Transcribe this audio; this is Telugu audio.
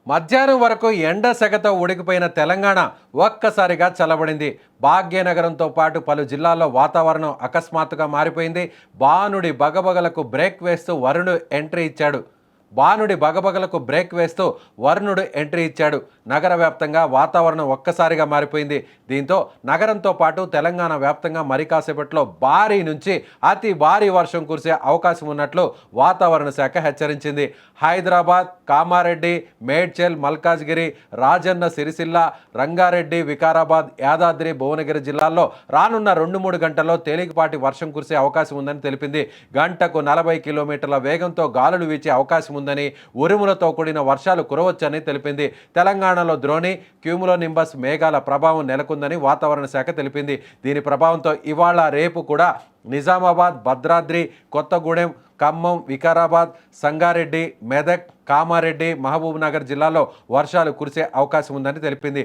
మధ్యాహ్నం వరకు ఎండ సెగతో ఉడికిపోయిన తెలంగాణ ఒక్కసారిగా చల్లబడింది. భాగ్యనగరంతో పాటు పలు జిల్లాల్లో వాతావరణం అకస్మాత్తుగా మారిపోయింది. బానుడి బగబగలకు బ్రేక్ వేస్తూ వరుణుడు ఎంట్రీ ఇచ్చాడు. నగర వ్యాప్తంగా వాతావరణం ఒక్కసారిగా మారిపోయింది. దీంతో నగరంతో పాటు తెలంగాణ వ్యాప్తంగా మరి కాసేపట్లో భారీ నుంచి అతి భారీ వర్షం కురిసే అవకాశం ఉన్నట్లు వాతావరణ శాఖ హెచ్చరించింది. హైదరాబాద్, కామారెడ్డి, మేడ్చల్, మల్కాజ్గిరి, రాజన్న సిరిసిల్ల, రంగారెడ్డి, వికారాబాద్, యాదాద్రి, భువనగిరి జిల్లాల్లో రానున్న 2-3 గంటల్లో తేలికపాటి వర్షం కురిసే అవకాశం ఉందని తెలిపింది. గంటకు 40 కిలోమీటర్ల వేగంతో గాలులు వీచే అవకాశం ఉందని, ఉరుములతో కూడిన వర్షాలు కురవచ్చని తెలిపింది. తెలంగాణలో ద్రోణి, క్యూములో నింబస్ మేఘాల ప్రభావం నెలకొందని వాతావరణ శాఖ తెలిపింది. దీని ప్రభావంతో ఇవాళ రేపు కూడా నిజామాబాద్, భద్రాద్రి, కొత్తగూడెం, ఖమ్మం, వికారాబాద్, సంగారెడ్డి, మెదక్, కామారెడ్డి, మహబూబ్ నగర్ జిల్లాలో వర్షాలు కురిసే అవకాశం ఉందని తెలిపింది.